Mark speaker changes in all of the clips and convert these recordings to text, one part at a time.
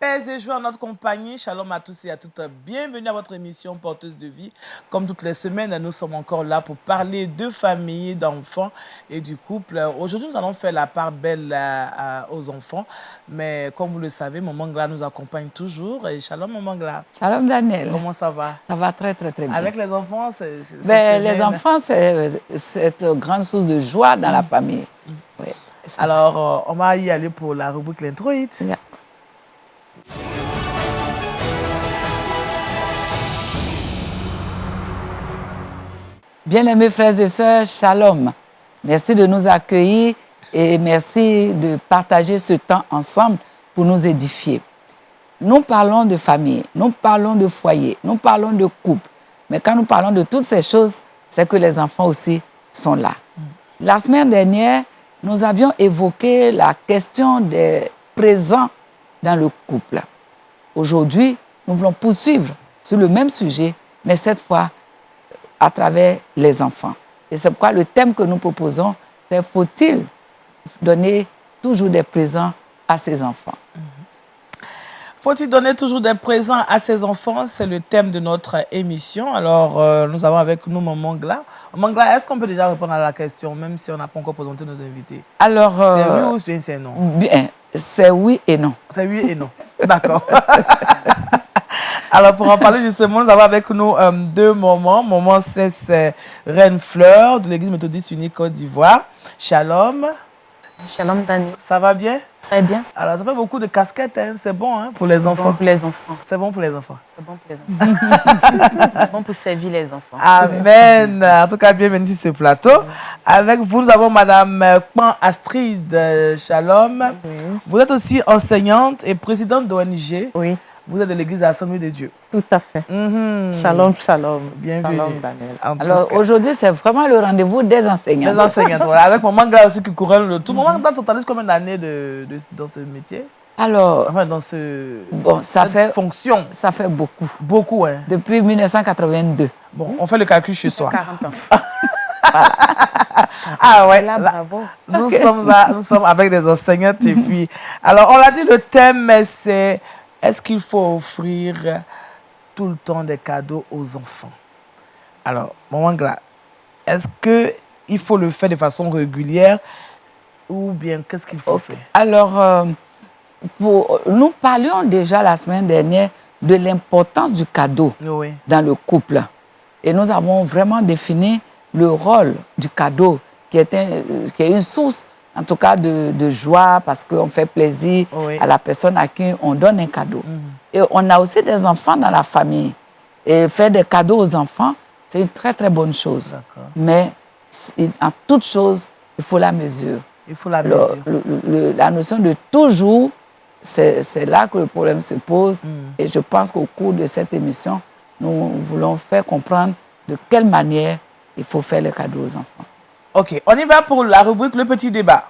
Speaker 1: Paix et joie en notre compagnie. Shalom à tous et à toutes. Bienvenue à votre émission Porteuse de vie. Comme toutes les semaines, nous sommes encore là pour parler de famille, d'enfants et du couple. Aujourd'hui, nous allons faire la part belle aux enfants. Mais comme vous le savez, Maman Gla nous accompagne toujours. Et shalom, Maman Gla.
Speaker 2: Shalom, Daniel.
Speaker 1: Comment ça va?
Speaker 2: Ça va très bien.
Speaker 1: Avec les enfants,
Speaker 2: les enfants, c'est une grande source de joie dans la famille.
Speaker 1: Oui. Alors, on va y aller pour la rubrique l'introïde.
Speaker 2: Yeah. Bien-aimés frères et sœurs, shalom. Merci de nous accueillir et merci de partager ce temps ensemble pour nous édifier. Nous parlons de famille, nous parlons de foyer, nous parlons de couple. Mais quand nous parlons de toutes ces choses, c'est que les enfants aussi sont là. La semaine dernière, nous avions évoqué la question des présents dans le couple. Aujourd'hui, nous voulons poursuivre sur le même sujet, mais cette fois à travers les enfants. Et c'est pourquoi le thème que nous proposons, c'est faut-il donner toujours des présents à ses enfants?
Speaker 1: Faut-il donner toujours des présents à ses enfants? C'est le thème de notre émission. Alors, nous avons avec nous Maman Gla. Maman Gla, est-ce qu'on peut déjà répondre à la question, même si on n'a pas encore présenté nos invités?
Speaker 2: Alors,
Speaker 1: c'est oui ou c'est non?
Speaker 2: Bien, c'est oui et non.
Speaker 1: C'est oui et non. D'accord. Alors, pour en parler justement, nous avons avec nous deux mamans. Maman, c'est Reine Fleur de l'Église méthodiste unie Côte d'Ivoire. Shalom.
Speaker 3: Shalom, Daniel.
Speaker 1: Ça va bien?
Speaker 3: Très bien.
Speaker 1: Alors, ça fait beaucoup de casquettes, hein? C'est bon hein, pour les enfants.
Speaker 3: C'est bon pour les enfants.
Speaker 1: C'est bon pour les enfants.
Speaker 3: C'est bon pour les enfants. C'est bon pour servir les enfants.
Speaker 1: Amen. En tout cas, bienvenue sur ce plateau. Avec vous, nous avons Madame Pan Astrid. Shalom.
Speaker 3: Oui.
Speaker 1: Vous êtes aussi enseignante et présidente d'ONG.
Speaker 3: Oui.
Speaker 1: Vous êtes de l'Église Assemblée de Dieu.
Speaker 3: Tout à fait. Shalom, shalom.
Speaker 1: Bienvenue.
Speaker 3: Shalom, Daniel.
Speaker 2: Alors, aujourd'hui, c'est vraiment le rendez-vous des enseignants.
Speaker 1: Des enseignantes, voilà. Avec Maman Gla aussi qui courait le tout. Maman Gla, tu as combien d'années dans ce métier?
Speaker 2: Alors,
Speaker 1: enfin, dans ce...
Speaker 2: Bon,
Speaker 1: cette fonction.
Speaker 2: Ça fait beaucoup.
Speaker 1: Beaucoup, hein.
Speaker 2: Depuis 1982.
Speaker 1: Bon, on fait le calcul chez soi.
Speaker 3: 40 ans.
Speaker 1: Voilà. Ah ouais,
Speaker 3: là, bravo.
Speaker 1: Nous sommes avec des enseignantes et puis... Alors, on l'a dit, le thème, c'est... Est-ce qu'il faut offrir tout le temps des cadeaux aux enfants? Alors, Maman Gla, est-ce qu'il faut le faire de façon régulière ou bien qu'est-ce qu'il faut faire?
Speaker 2: Alors, nous parlions déjà la semaine dernière de l'importance du cadeau dans le couple. Et nous avons vraiment défini le rôle du cadeau qui est une source en tout cas de joie parce qu'on fait plaisir à la personne à qui on donne un cadeau. Et on a aussi des enfants dans la famille. Et faire des cadeaux aux enfants, c'est une très très bonne chose. Mais en toute chose, il faut la mesure.
Speaker 1: Il faut la mesure.
Speaker 2: La notion de toujours, c'est là que le problème se pose. Et je pense qu'au cours de cette émission, nous voulons faire comprendre de quelle manière il faut faire les cadeaux aux enfants.
Speaker 1: Ok, on y va pour la rubrique Le Petit Débat.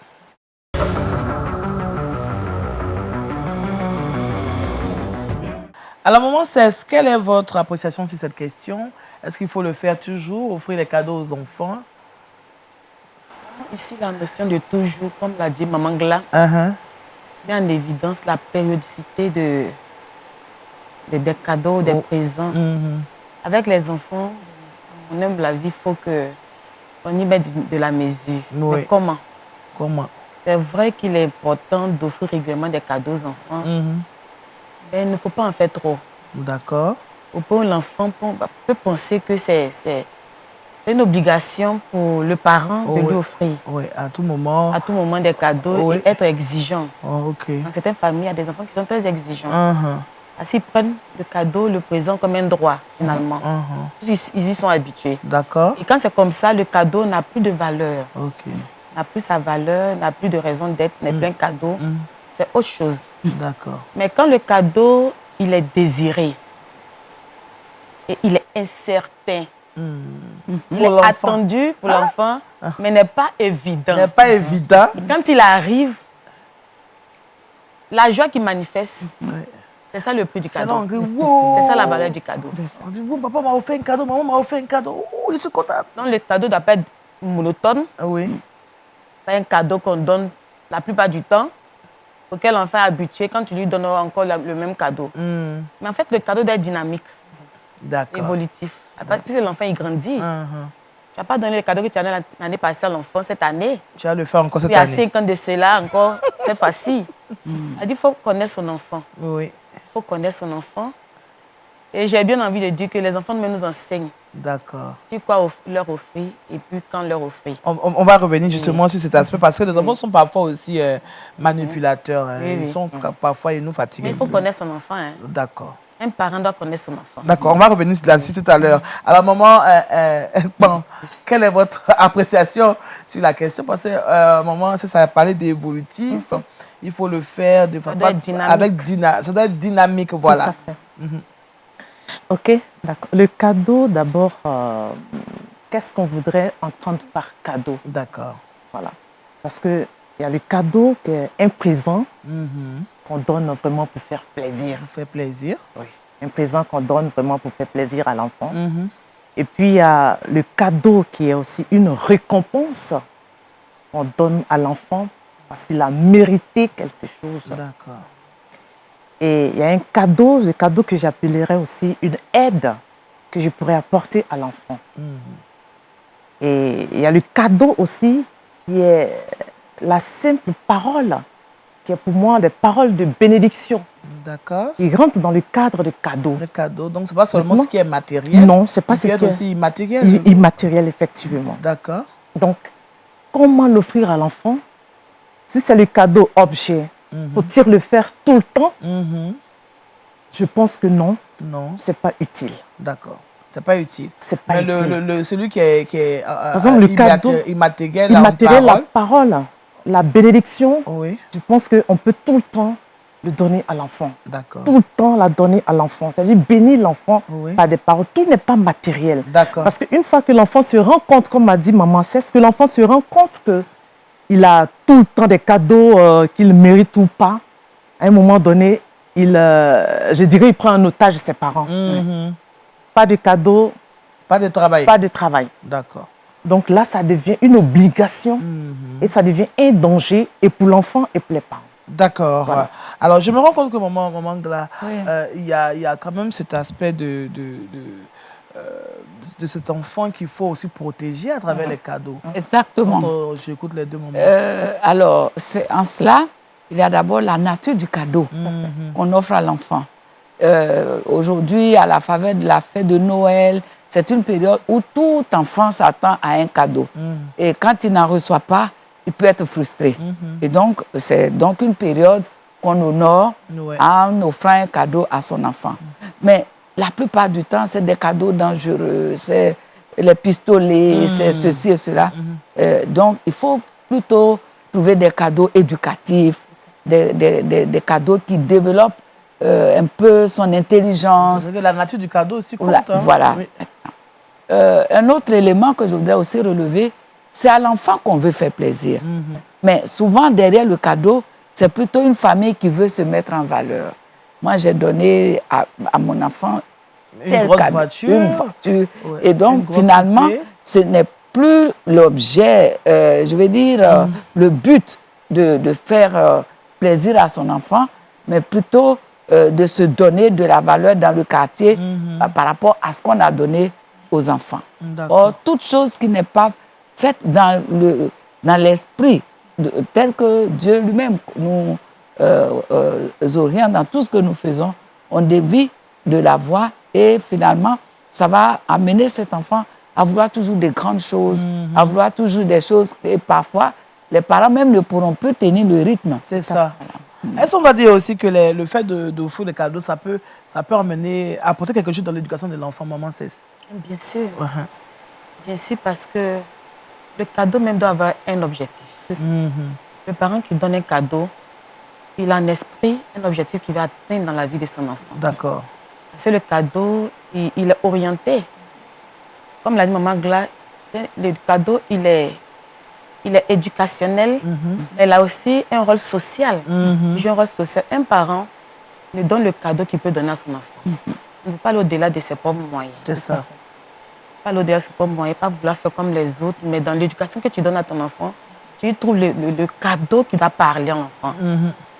Speaker 1: Alors, maman, quelle est votre appréciation sur cette question? Est-ce qu'il faut le faire toujours, offrir les cadeaux aux enfants?
Speaker 3: Ici, la notion de toujours, comme l'a dit Maman Gla, met en évidence la périodicité des cadeaux, des présents. Avec les enfants, on aime la vie, il faut qu'on y mette de la mesure. Mais comment?
Speaker 1: Comment?
Speaker 3: C'est vrai qu'il est important d'offrir régulièrement des cadeaux aux enfants, mais il ne faut pas en faire trop.
Speaker 1: D'accord.
Speaker 3: Au point où l'enfant peut penser que c'est une obligation pour le parent de lui offrir.
Speaker 1: Oui, à tout moment.
Speaker 3: À tout moment des cadeaux et être exigeant.
Speaker 1: Dans
Speaker 3: certaines familles, il y a des enfants qui sont très exigeants. Ils prennent le cadeau, le présent comme un droit, finalement. Ils y sont habitués.
Speaker 1: D'accord.
Speaker 3: Et quand c'est comme ça, le cadeau n'a plus de valeur. N'a plus sa valeur, n'a plus de raison d'être, ce n'est plus un cadeau. C'est autre chose.
Speaker 1: D'accord.
Speaker 3: Mais quand le cadeau, il est désiré et il est incertain, il est attendu pour l'enfant, mais n'est pas évident.
Speaker 1: N'est pas évident.
Speaker 3: Quand il arrive, la joie qu'il manifeste, c'est ça le prix du cadeau. C'est ça la valeur du cadeau.
Speaker 1: On dit, papa m'a offert un cadeau, maman m'a offert un cadeau. Je suis contente.
Speaker 3: Donc le cadeau doit pas être monotone.
Speaker 1: Oui.
Speaker 3: Pas un cadeau qu'on donne la plupart du temps. auquel l'enfant est habitué quand tu lui donnes encore le même cadeau. Mais en fait, le cadeau doit être dynamique, évolutif. Parce que l'enfant, il grandit. Tu n'as pas donné le cadeau que tu as donné l'année passée à l'enfant cette année.
Speaker 1: Tu vas le faire encore cette année.
Speaker 3: Il y a 5 ans de cela encore, c'est facile. Elle dit qu'il faut connaître son enfant.
Speaker 1: Oui.
Speaker 3: Il faut connaître son enfant. Et j'ai bien envie de dire que les enfants nous enseignent.
Speaker 1: D'accord.
Speaker 3: C'est quoi leur offrir et puis quand leur offrir.
Speaker 1: On va revenir justement sur cet aspect parce que les enfants sont parfois aussi manipulateurs. Hein. Ils sont parfois, ils nous fatiguent.
Speaker 3: Mais il faut connaître son enfant. Hein.
Speaker 1: D'accord.
Speaker 3: Un parent doit connaître son enfant.
Speaker 1: D'accord, on va revenir là-dessus tout à l'heure. Alors, maman, bon, quelle est votre appréciation sur la question? Parce que, maman, ça a parlé d'évolutif. Il faut le faire de façon ça doit être dynamique, voilà.
Speaker 4: Tout à fait. Ok, d'accord. Le cadeau, d'abord, qu'est-ce qu'on voudrait entendre par cadeau?
Speaker 1: D'accord.
Speaker 4: Voilà. Parce qu'il y a le cadeau qui est un présent qu'on donne vraiment pour faire plaisir.
Speaker 1: Pour faire plaisir.
Speaker 4: Oui. Un présent qu'on donne vraiment pour faire plaisir à l'enfant. Et puis, il y a le cadeau qui est aussi une récompense qu'on donne à l'enfant parce qu'il a mérité quelque chose.
Speaker 1: D'accord.
Speaker 4: Et il y a un cadeau, le cadeau que j'appellerais aussi une aide que je pourrais apporter à l'enfant. Et il y a le cadeau aussi qui est la simple parole, qui est pour moi des paroles de bénédiction.
Speaker 1: D'accord.
Speaker 4: Qui rentrent dans le cadre de cadeau.
Speaker 1: Le cadeau, donc ce n'est pas seulement ce qui est matériel.
Speaker 4: Non, ce n'est pas ce qui est
Speaker 1: aussi immatériel.
Speaker 4: Immatériel, effectivement.
Speaker 1: D'accord.
Speaker 4: Donc, comment l'offrir à l'enfant? Si c'est le cadeau objet, faut-il le faire tout le temps? Je pense que non. Non. Ce n'est pas utile.
Speaker 1: D'accord. Ce n'est pas utile.
Speaker 4: C'est pas utile.
Speaker 1: Celui qui est
Speaker 4: par exemple, le cadeau
Speaker 1: immatériel,
Speaker 4: la parole, la bénédiction,
Speaker 1: oui.
Speaker 4: Je pense qu'on peut tout le temps le donner à l'enfant.
Speaker 1: D'accord.
Speaker 4: Tout le temps la donner à l'enfant. C'est-à-dire bénir l'enfant par des paroles. Tout n'est pas matériel.
Speaker 1: D'accord.
Speaker 4: Parce qu'une fois que l'enfant se rend compte, comme m'a dit maman, c'est ce que l'enfant se rend compte qu'il a tout le temps des cadeaux qu'il mérite ou pas. À un moment donné, je dirais, il prend en otage ses parents. Pas de cadeaux.
Speaker 1: Pas de travail.
Speaker 4: Pas de travail.
Speaker 1: D'accord.
Speaker 4: Donc là, ça devient une obligation et ça devient un danger et pour l'enfant et pour les parents.
Speaker 1: D'accord. Voilà. Alors, je me rends compte que maman Gla, il y a quand même cet aspect de cet enfant qu'il faut aussi protéger à travers les cadeaux.
Speaker 2: Exactement.
Speaker 1: Quand j'écoute les deux moments.
Speaker 2: Alors, en cela, il y a d'abord la nature du cadeau qu'on offre à l'enfant. Aujourd'hui, à la faveur de la fête de Noël, c'est une période où tout enfant s'attend à un cadeau. Et quand il n'en reçoit pas, il peut être frustré. Et donc, c'est donc une période qu'on honore en offrant un cadeau à son enfant. Mais la plupart du temps, c'est des cadeaux dangereux, c'est les pistolets, c'est ceci et cela. Donc, il faut plutôt trouver des cadeaux éducatifs, des cadeaux qui développent un peu son intelligence.
Speaker 1: La nature du cadeau aussi compte.
Speaker 2: Voilà. Oui. Un autre élément que je voudrais aussi relever, c'est à l'enfant qu'on veut faire plaisir. Mais souvent, derrière le cadeau, c'est plutôt une famille qui veut se mettre en valeur. Moi, j'ai donné à mon enfant
Speaker 1: une voiture.
Speaker 2: Ouais, et donc, finalement, poupée. Ce n'est plus l'objet, je vais dire, le but de faire plaisir à son enfant, mais plutôt de se donner de la valeur dans le quartier par rapport à ce qu'on a donné aux enfants. Or, toute chose qui n'est pas faite dans l'esprit, tel que Dieu lui-même nous oriente dans tout ce que nous faisons, on dévie de la voie et finalement, ça va amener cet enfant à vouloir toujours des grandes choses, à vouloir toujours des choses et parfois, les parents même ne pourront plus tenir le rythme.
Speaker 1: C'est ça. Est-ce qu'on va dire aussi que le fait d'offrir des cadeaux, ça peut apporter quelque chose dans l'éducation de l'enfant, maman Cesse?
Speaker 3: Bien sûr. Bien sûr, parce que le cadeau même doit avoir un objectif. Le parent qui donne un cadeau, il a en esprit un objectif qu'il va atteindre dans la vie de son enfant.
Speaker 1: D'accord.
Speaker 3: Parce que le cadeau, il est orienté. Comme l'a dit maman Gla, le cadeau, il est éducationnel, mais il a aussi un rôle social. Il joue un rôle social. Un parent ne donne le cadeau qu'il peut donner à son enfant. Il ne peut pas aller au-delà de ses propres moyens.
Speaker 1: C'est ça.
Speaker 3: Pas aller au-delà de ses propres moyens, pas vouloir faire comme les autres, mais dans l'éducation que tu donnes à ton enfant, tu trouves le cadeau qui doit parler à l'enfant.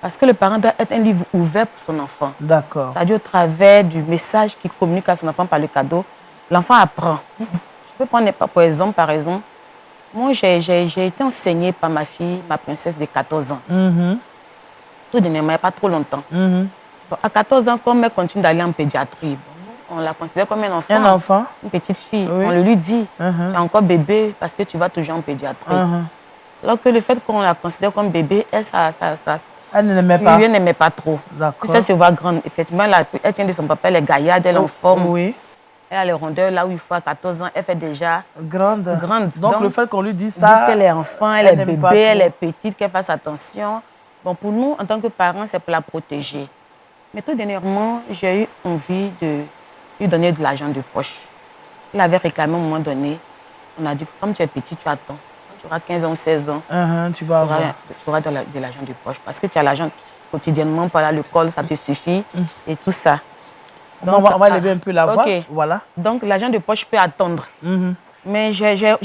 Speaker 3: Parce que le parent doit être un livre ouvert pour son enfant.
Speaker 1: D'accord.
Speaker 3: C'est-à-dire au travers du message qu'il communique à son enfant par le cadeau, l'enfant apprend. Je peux prendre par exemple, moi j'ai été enseignée par ma fille, ma princesse de 14 ans. Tout dernièrement, il n'y a pas trop longtemps. Bon, à 14 ans, comme elle continue d'aller en pédiatrie, bon, on la considère comme un enfant.
Speaker 1: Un enfant?
Speaker 3: Une petite fille.
Speaker 1: Oui.
Speaker 3: On le lui dit, tu es encore bébé parce que tu vas toujours en pédiatrie. Alors que le fait qu'on la considère comme bébé, elle,
Speaker 1: elle ne l'aimait pas.
Speaker 3: Elle n'aimait pas trop.
Speaker 1: D'accord.
Speaker 3: Elle se voit grande. Effectivement, elle tient de son papa, elle est gaillarde, elle est en forme.
Speaker 1: Oui.
Speaker 3: Elle a les rondeurs là où il faut à 14 ans, elle fait déjà
Speaker 1: grande.
Speaker 3: Donc
Speaker 1: le fait qu'on lui dise ça.
Speaker 3: Dit qu'elle est enfant, elle est bébé, elle est petite, qu'elle fasse attention. Bon, pour nous, en tant que parents, c'est pour la protéger. Mais tout dernièrement, j'ai eu envie de lui donner de l'argent de poche. Il avait réclamé à un moment donné. On a dit que comme tu es petit, tu attends. Quand tu auras 15 ans ou 16 ans,
Speaker 1: tu auras
Speaker 3: de l'argent de poche. Parce que tu as l'argent quotidiennement pour aller à l'école, ça te suffit et tout ça.
Speaker 1: Donc, on va lever un peu la voix. Voilà.
Speaker 3: Donc, l'argent de poche peut attendre. Mais j'ai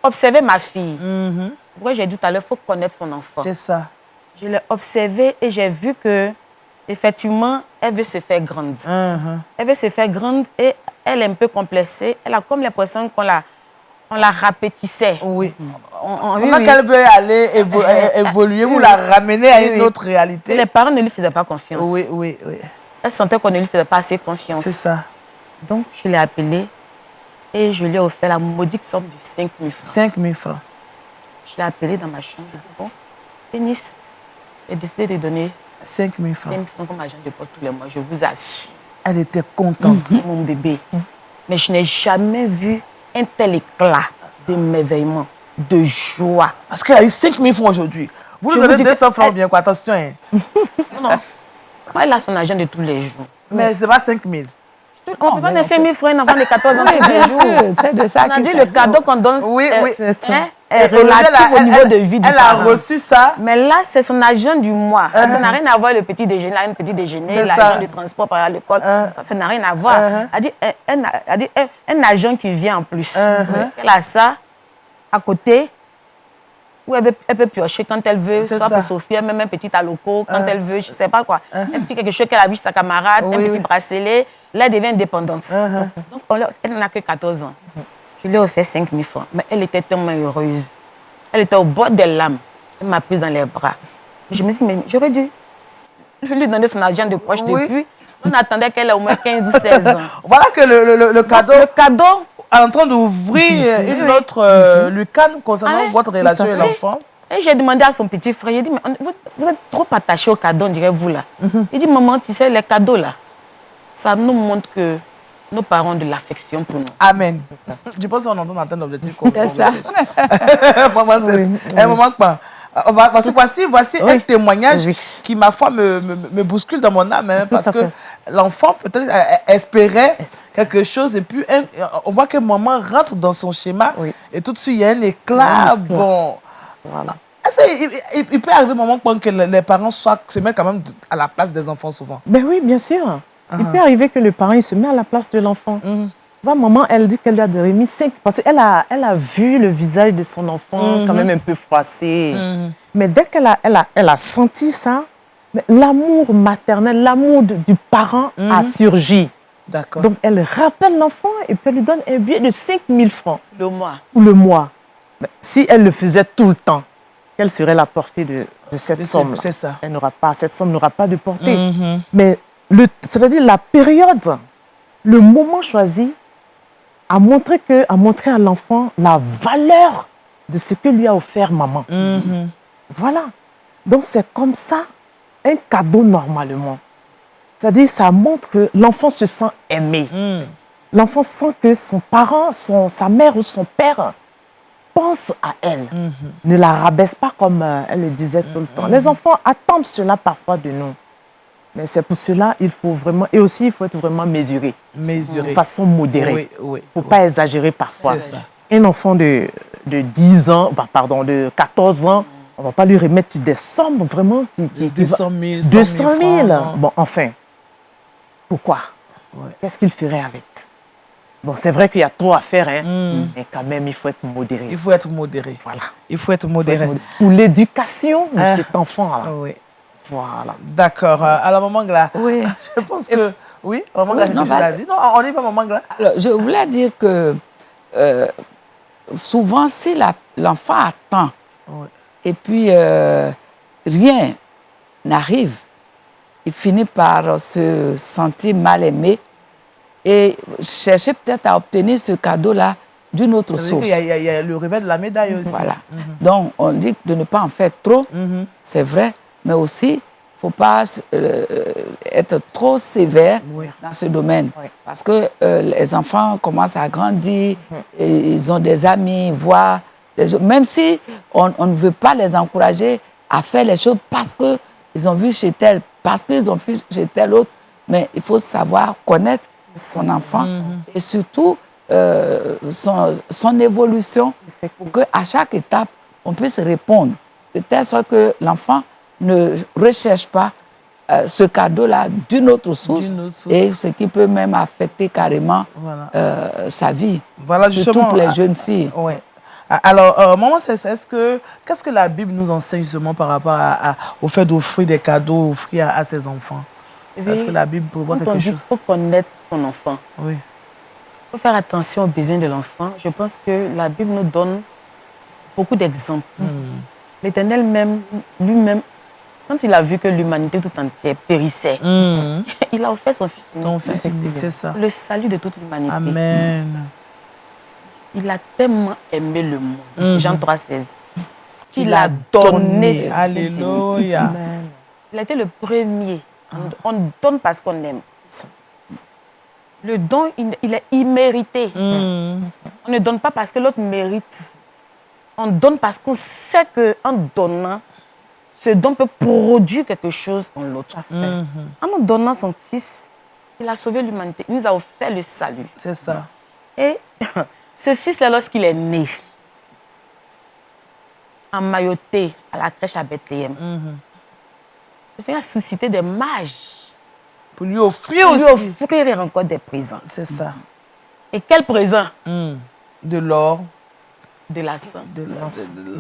Speaker 3: observé ma fille. C'est pourquoi j'ai dit tout à l'heure, il faut connaître son enfant.
Speaker 1: C'est ça.
Speaker 3: Je l'ai observée et j'ai vu que, effectivement, elle veut se faire grande. Elle veut se faire grande et elle est un peu complexée. Elle a comme l'impression qu'on la répétissait.
Speaker 1: Oui. Comment qu'elle veut aller évoluer ou la ramener à une autre réalité.
Speaker 3: Et les parents ne lui faisaient pas confiance.
Speaker 1: Oui.
Speaker 3: Elle sentait qu'on ne lui faisait pas assez confiance.
Speaker 1: C'est ça.
Speaker 3: Donc, je l'ai appelée et je lui ai offert la maudite somme de 5 000 francs.
Speaker 1: 5 000 francs.
Speaker 3: Je l'ai appelée dans ma chambre. J'ai dit, bon, Pénice, j'ai décidé de donner
Speaker 1: 5 000 francs.
Speaker 3: 5 000 francs comme argent de poche tous les mois, je vous assure.
Speaker 1: Elle était contente.
Speaker 3: Mon bébé. Mais je n'ai jamais vu un tel éclat d'émerveillement, de joie.
Speaker 1: Parce qu'elle a eu 5 000 francs aujourd'hui. Vous lui donnez 200 francs bien quoi, attention. Hein.
Speaker 3: Non. Moi, elle a son argent de tous les jours.
Speaker 1: Mais c'est pas 5 000.
Speaker 3: On peut pas donner 5 000 francs à un enfant de 14 ans
Speaker 2: tous les jours.
Speaker 3: C'est de ça. On a dit le cadeau qu'on donne
Speaker 1: est
Speaker 3: relatif au niveau de vie du parent.
Speaker 1: Elle a reçu ça.
Speaker 3: Mais là, c'est son argent du mois. Ça n'a rien à voir le petit déjeuner, l'argent de transport à l'école. Ça n'a rien à voir. Elle a dit un argent qui vient en plus. Elle a ça à côté. Où elle peut piocher quand elle veut, soit pour Sophie, même un petit aloco, quand elle veut, je ne sais pas quoi. Un petit quelque chose qu'elle a vu chez sa camarade, un petit bracelet, là, elle devient indépendante. Donc, elle n'a que 14 ans. Je lui ai offert 5 000 francs, mais elle était tellement heureuse. Elle était au bord des larmes. Elle m'a prise dans les bras. Je me suis dit, mais j'aurais dû lui donner son argent de poche depuis. On attendait qu'elle ait au moins 15 ou 16 ans.
Speaker 1: Voilà que le cadeau...
Speaker 3: Donc, le cadeau...
Speaker 1: en train d'ouvrir une autre lucane concernant votre relation et l'enfant.
Speaker 3: Et j'ai demandé à son petit frère, j'ai dit, mais vous êtes trop attaché aux cadeaux, on dirait vous là. Il dit, maman, tu sais, les cadeaux là, ça nous montre que nos parents ont de l'affection pour nous.
Speaker 1: Amen. Je pense qu'on entend atteindre l'objectif.
Speaker 2: C'est ça.
Speaker 1: Elle me manque pas. Voici un témoignage qui, ma foi, me bouscule dans mon âme. Parce que l'enfant, peut-être, espérait quelque chose. Et puis, on voit que maman rentre dans son schéma. Et tout de suite, il y a un éclat. Bon. Voilà. Il peut arriver un moment que les parents se mettent quand même à la place des enfants souvent.
Speaker 4: Ben oui, bien sûr. Il peut arriver que le parent il se met à la place de l'enfant. Maman, elle dit qu'elle lui a remis 5 parce qu'elle a vu le visage de son enfant quand même un peu froissé. Mais dès qu'elle a senti ça, l'amour maternel, l'amour du parent a surgi.
Speaker 1: D'accord.
Speaker 4: Donc, elle rappelle l'enfant et puis elle lui donne un billet de 5 000 francs.
Speaker 3: Le mois.
Speaker 4: Ou le mois. Mais si elle le faisait tout le temps, quelle serait la portée de cette somme?
Speaker 1: C'est ça.
Speaker 4: Cette somme n'aura pas de portée. Mais c'est-à-dire la période, le moment choisi, a montré à l'enfant la valeur de ce que lui a offert maman. Voilà. Donc c'est comme ça, un cadeau normalement. C'est-à-dire ça montre que l'enfant se sent aimé. L'enfant sent que son parent, sa mère ou son père pense à elle. Ne la rabaisse pas comme elle le disait tout le temps. Les enfants attendent cela parfois de nous. Mais c'est pour cela il faut vraiment... Et aussi, il faut être vraiment mesuré. De façon modérée. Il ne faut pas exagérer parfois.
Speaker 1: C'est ça.
Speaker 4: Un enfant de 10 ans, de 14 ans, on ne va pas lui remettre des sommes vraiment...
Speaker 1: 200 000,
Speaker 4: 200 000. Bon, enfin, pourquoi? Qu'est-ce qu'il ferait avec? Bon, c'est vrai qu'il y a trop à faire, mais quand même, il faut être modéré.
Speaker 1: Il faut être modéré.
Speaker 4: Voilà.
Speaker 1: Il faut être modéré.
Speaker 4: Pour l'éducation de cet enfant-là.
Speaker 1: Oui.
Speaker 4: Voilà.
Speaker 1: D'accord. Alors, Maman Gla,
Speaker 2: Oui.
Speaker 1: je pense que... Oui, Maman Gla,
Speaker 2: Oui,
Speaker 1: c'est
Speaker 2: non,
Speaker 1: quelque chose à dire. Non, on y va, Maman Gla.
Speaker 2: Alors, je voulais dire que souvent, si l'enfant attend et puis rien n'arrive, il finit par se sentir mal aimé et chercher peut-être à obtenir ce cadeau-là d'une autre source.
Speaker 1: Il y a le revers de la médaille aussi.
Speaker 2: Voilà. Donc, on dit de ne pas en faire trop, c'est vrai, mais aussi, il ne faut pas être trop sévère dans ce domaine.
Speaker 4: Oui.
Speaker 2: Parce que les enfants commencent à grandir, et ils ont des amis, voient même si on ne veut pas les encourager à faire les choses parce qu'ils ont vu chez tel, parce qu'ils ont vu chez tel autre, mais il faut savoir connaître son enfant et surtout son évolution pour qu'à chaque étape, on puisse répondre de telle sorte que l'enfant ne recherche pas ce cadeau-là d'une autre source et ce qui peut même affecter carrément sa vie,
Speaker 1: voilà,
Speaker 2: surtout pour les jeunes filles.
Speaker 1: Oui. Alors, Maman, qu'est-ce que la Bible nous enseigne justement par rapport au fait d'offrir des cadeaux, offrir à ses enfants? Est-ce que la Bible prévoit quelque chose?
Speaker 3: Il faut connaître son enfant.
Speaker 1: Oui.
Speaker 3: Il faut faire attention aux besoins de l'enfant. Je pense que la Bible nous donne beaucoup d'exemples. L'Éternel même, lui-même, quand il a vu que l'humanité tout entière périssait, il a offert son Fils unique.
Speaker 1: C'est ça.
Speaker 3: Le salut de toute l'humanité.
Speaker 1: Amen.
Speaker 3: Il a tellement aimé le monde, Jean 3,16, qu'il a donné son Fils unique.
Speaker 1: Alléluia.
Speaker 3: Il a été le premier. On donne parce qu'on aime. Le don, il est immérité. On ne donne pas parce que l'autre mérite. On donne parce qu'on sait qu'en donnant, ce don peut produire quelque chose en l'autre. En nous donnant son Fils, il a sauvé l'humanité. Il nous a offert le salut.
Speaker 1: C'est ça.
Speaker 3: Et ce Fils-là, lorsqu'il est né, emmailloté à la crèche à Bethléem, le Seigneur a suscité des mages
Speaker 1: pour lui offrir
Speaker 3: pour
Speaker 1: aussi.
Speaker 3: lui offrir encore des présents.
Speaker 1: C'est ça.
Speaker 3: Et quel présent?
Speaker 1: De l'or.
Speaker 3: De la sang.
Speaker 1: De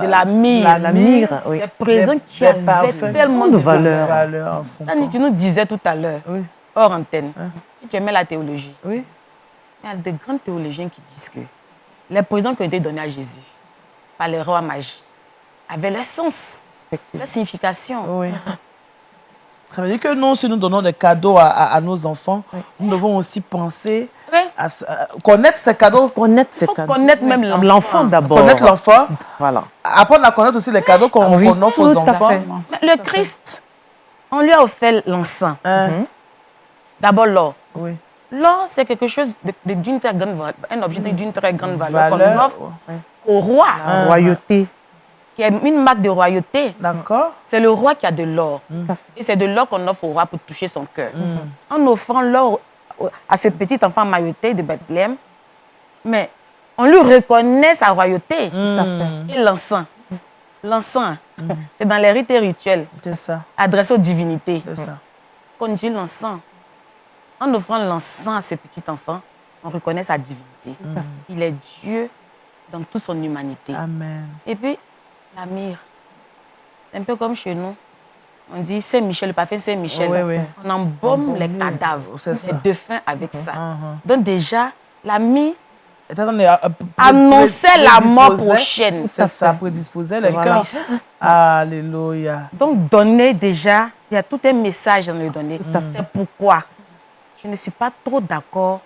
Speaker 3: la myrrhe.
Speaker 4: La myrrhe, oui.
Speaker 3: Des présents qui avaient tellement de
Speaker 4: valeur.
Speaker 3: Tu nous disais tout à l'heure, hors antenne, tu aimais la théologie.
Speaker 1: Oui.
Speaker 3: Il y a de grands théologiens qui disent que les présents qui ont été donnés à Jésus par les rois mages avaient leur sens, leur signification.
Speaker 1: Oui. Ça veut dire que nous, si nous donnons des cadeaux à nos enfants, nous devons aussi penser à connaître ces cadeaux.
Speaker 4: Connaître ces cadeaux.
Speaker 3: Connaître même
Speaker 4: l'enfant d'abord.
Speaker 1: Connaître l'enfant.
Speaker 4: Voilà.
Speaker 1: Apprendre à connaître aussi les cadeaux qu'on offre aux enfants.
Speaker 3: Le Christ, on lui a offert l'encens. D'abord l'or.
Speaker 1: Oui.
Speaker 3: L'or, c'est quelque chose d'une très grande valeur, un objet d'une très grande valeur qu'on offre au roi.
Speaker 4: La royauté.
Speaker 3: Qui est une marque de royauté.
Speaker 1: D'accord.
Speaker 3: C'est le roi qui a de l'or. Et c'est de l'or qu'on offre au roi pour toucher son cœur. En offrant l'or à ce petit enfant mailloté de Bethléem, mais on lui reconnaît sa royauté. Et l'encens. L'encens, c'est dans les rites et rituels adressés aux divinités.
Speaker 1: C'est ça.
Speaker 3: Qu'on dit l'encens. En offrant l'encens à ce petit enfant, on reconnaît sa divinité. Il est Dieu dans toute son humanité.
Speaker 1: Amen.
Speaker 3: Et puis, la myrrhe, c'est un peu comme chez nous. On dit Saint-Michel, le parfum Saint-Michel. On embaume les cadavres, les défunts avec ça. Donc déjà, la myrrhe annonçait la mort prochaine.
Speaker 1: C'est ça, prédisposait les cœurs. Alléluia.
Speaker 3: Donc donner déjà, il y a tout un message dans le donner. C'est pourquoi je ne suis pas trop d'accord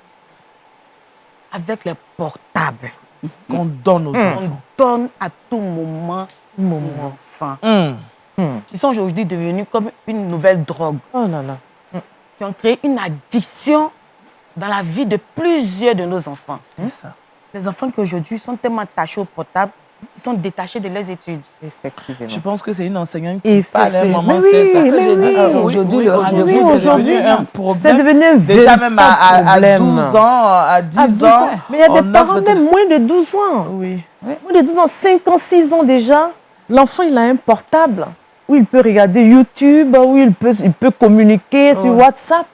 Speaker 3: avec les portables.
Speaker 1: Qu'on donne aux enfants.
Speaker 3: On donne à tout moment aux enfants. Qui sont aujourd'hui devenus comme une nouvelle drogue.
Speaker 4: Oh là là.
Speaker 3: Qui ont créé une addiction dans la vie de plusieurs de nos enfants.
Speaker 1: Ça.
Speaker 3: Les enfants qui aujourd'hui sont tellement attachés au portable, ils sont détachés de leurs études.
Speaker 4: Effectivement.
Speaker 1: Je pense que c'est une enseignante qui parle à maman.
Speaker 2: C'est ça que je dis. Aujourd'hui, le rendez-vous, c'est devenu un problème.
Speaker 4: C'est devenu un
Speaker 1: déjà même à 12 ans, à 10 ans.
Speaker 4: Mais il y a des parents même moins de 12 ans.
Speaker 1: Oui.
Speaker 4: Moins de 12 ans, 5 ans, 6 ans déjà. L'enfant, il a un portable où il peut regarder YouTube, où il peut communiquer sur WhatsApp.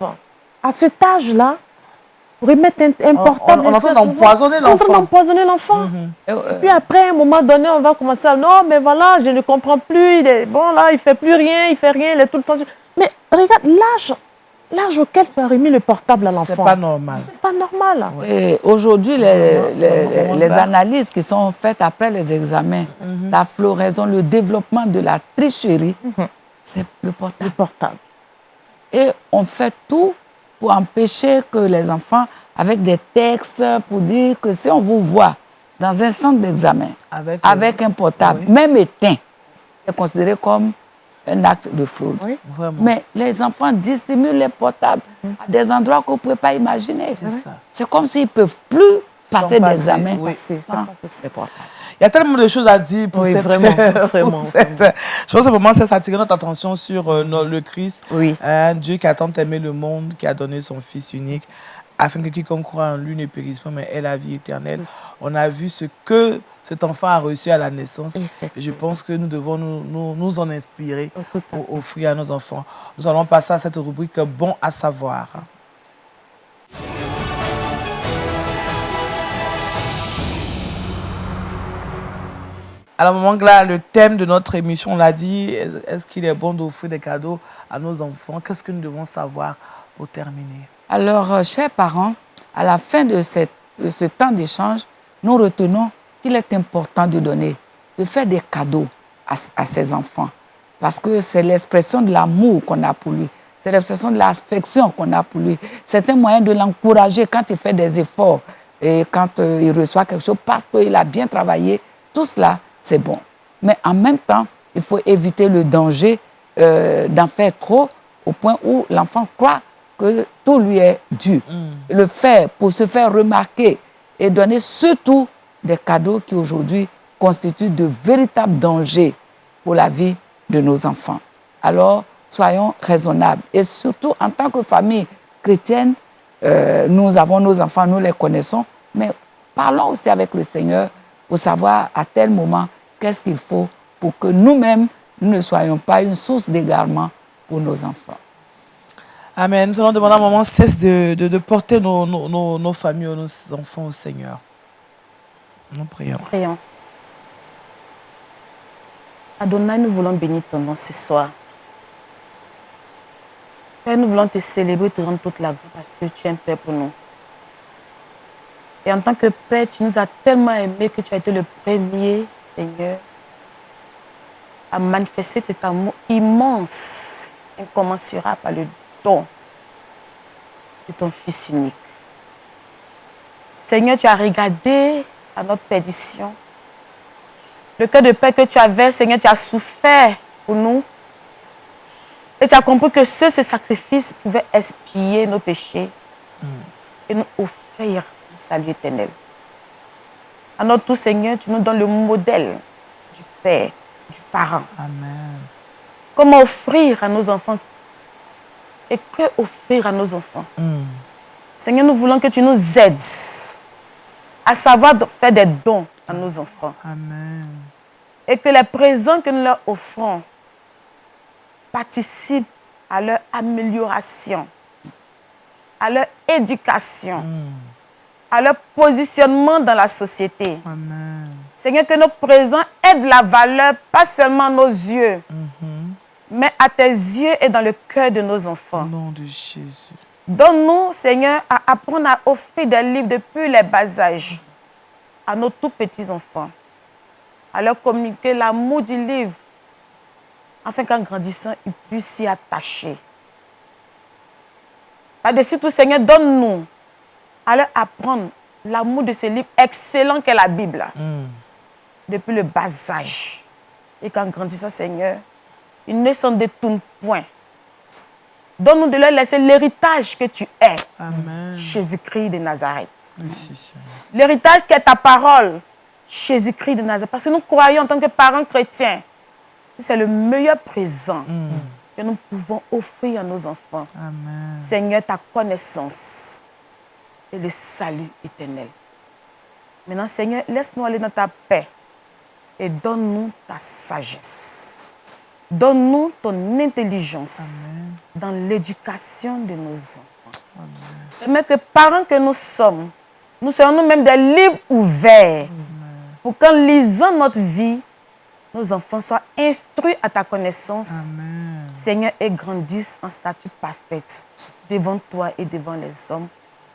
Speaker 4: À cet âge-là, remettre un portable.
Speaker 1: On est en train d'empoisonner l'enfant.
Speaker 4: On est en train d'empoisonner l'enfant. Et puis après, à un moment donné, on va commencer à... Non, mais voilà, je ne comprends plus. Bon, là, il ne fait plus rien, il est tout le temps... Mais regarde, l'âge auquel tu as remis le portable à l'enfant.
Speaker 1: C'est pas normal.
Speaker 4: C'est pas normal.
Speaker 2: Et aujourd'hui, les analyses qui sont faites après les examens, la floraison, le développement de la tricherie, c'est le portable.
Speaker 4: Le portable.
Speaker 2: Et on fait tout pour empêcher que les enfants, avec des textes, pour dire que si on vous voit dans un centre d'examen avec un portable, même éteint, c'est considéré comme un acte de fraude.
Speaker 4: Oui,
Speaker 1: vraiment.
Speaker 2: Mais les enfants dissimulent les portables à des endroits que vous ne pouvez pas imaginer. C'est comme s'ils ne peuvent plus passer d'examen.
Speaker 1: Oui,
Speaker 4: c'est pas possible.
Speaker 1: Il y a tellement de choses à dire pour cette...
Speaker 4: vraiment.
Speaker 1: Je pense que vraiment, ça attirer notre attention sur le Christ.
Speaker 4: Oui.
Speaker 1: Dieu qui a tant aimé le monde, qui a donné son Fils unique, afin que quiconque croit en lui ne périsse pas, mais ait la vie éternelle. On a vu ce que cet enfant a reçu à la naissance. Et je pense que nous devons nous en inspirer pour offrir à nos enfants. Nous allons passer à cette rubrique « Bon à savoir ». Alors, maman Gla, le thème de notre émission, on l'a dit, est-ce qu'il est bon d'offrir des cadeaux à nos enfants? Qu'est-ce que nous devons savoir pour terminer?
Speaker 2: Alors, chers parents, à la fin de ce temps d'échange, nous retenons qu'il est important de donner, de faire des cadeaux à ses enfants. Parce que c'est l'expression de l'amour qu'on a pour lui. C'est l'expression de l'affection qu'on a pour lui. C'est un moyen de l'encourager quand il fait des efforts et quand il reçoit quelque chose parce qu'il a bien travaillé. Tout cela, c'est bon. Mais en même temps, il faut éviter le danger d'en faire trop au point où l'enfant croit que tout lui est dû. Le faire pour se faire remarquer et donner surtout des cadeaux qui aujourd'hui constituent de véritables dangers pour la vie de nos enfants. Alors, soyons raisonnables. Et surtout, en tant que famille chrétienne, nous avons nos enfants, nous les connaissons, mais parlons aussi avec le Seigneur pour savoir à tel moment qu'est-ce qu'il faut pour que nous-mêmes, nous ne soyons pas une source d'égarement pour nos enfants.
Speaker 1: Amen. Nous allons demander à maman cesse de porter nos familles, nos enfants au Seigneur. Nous prions.
Speaker 3: Prions. Adonai, nous voulons bénir ton nom ce soir. Père, nous voulons te célébrer, te rendre toute la gloire parce que tu es un Père pour nous. Et en tant que Père, tu nous as tellement aimés que tu as été le premier, Seigneur, à manifester cet amour immense, incommensurable par le don de ton Fils unique. Seigneur, tu as regardé à notre perdition. Le cœur de Père que tu avais, Seigneur, tu as souffert pour nous. Et tu as compris que ce sacrifice pouvait expier nos péchés et nous offrir le salut éternel. À notre tour, Seigneur, tu nous donnes le modèle du Père, du parent.
Speaker 1: Amen.
Speaker 3: Comment offrir à nos enfants et que offrir à nos enfants. Seigneur, nous voulons que tu nous aides à savoir faire des dons à nos enfants.
Speaker 1: Amen.
Speaker 3: Et que les présents que nous leur offrons participent à leur amélioration, à leur éducation, à leur positionnement dans la société.
Speaker 1: Amen.
Speaker 3: Seigneur, que nos présents aient de la valeur, pas seulement à nos yeux, mais à tes yeux et dans le cœur de nos enfants.
Speaker 1: Au nom de Jésus.
Speaker 3: Donne-nous, Seigneur, à apprendre à offrir des livres depuis les bas âges à nos tout petits enfants, à leur communiquer l'amour du livre, afin qu'en grandissant, ils puissent s'y attacher. Par-dessus tout, Seigneur, donne-nous à leur apprendre l'amour de ce livre excellent qu'est la Bible, depuis le bas âge. Et qu'en grandissant, Seigneur, ils ne s'en détournent point. Donne-nous de leur laisser l'héritage que tu es,
Speaker 1: Amen.
Speaker 3: Jésus-Christ de Nazareth.
Speaker 1: Merci, Seigneur.
Speaker 3: L'héritage qui est ta parole, Jésus-Christ de Nazareth. Parce que nous croyons en tant que parents chrétiens, c'est le meilleur présent que nous pouvons offrir à nos enfants.
Speaker 1: Amen.
Speaker 3: Seigneur, ta connaissance et le salut éternel. Maintenant, Seigneur, laisse-nous aller dans ta paix et donne-nous ta sagesse. Donne-nous ton intelligence dans l'éducation de nos enfants. Amen. Mais que parents que nous sommes, nous serons nous-mêmes des livres ouverts pour qu'en lisant notre vie, nos enfants soient instruits à ta connaissance.
Speaker 1: Amen.
Speaker 3: Seigneur, et grandissent en statut parfaite devant toi et devant les hommes.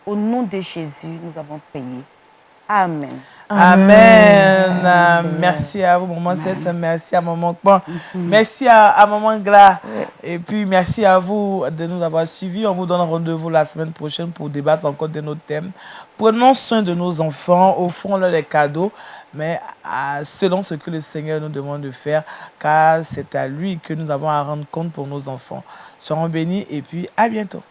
Speaker 3: Au nom de Jésus, nous avons prié. Amen.
Speaker 1: Amen.
Speaker 3: Merci,
Speaker 1: Merci à vous, maman Cesse. Merci à maman Kpan. Merci à maman Gla. Et puis, merci à vous de nous avoir suivis. On vous donne rendez-vous la semaine prochaine pour débattre encore de nos thèmes. Prenons soin de nos enfants, offrons-leur des cadeaux, mais selon ce que le Seigneur nous demande de faire, car c'est à lui que nous avons à rendre compte pour nos enfants. Soyons bénis et puis à bientôt.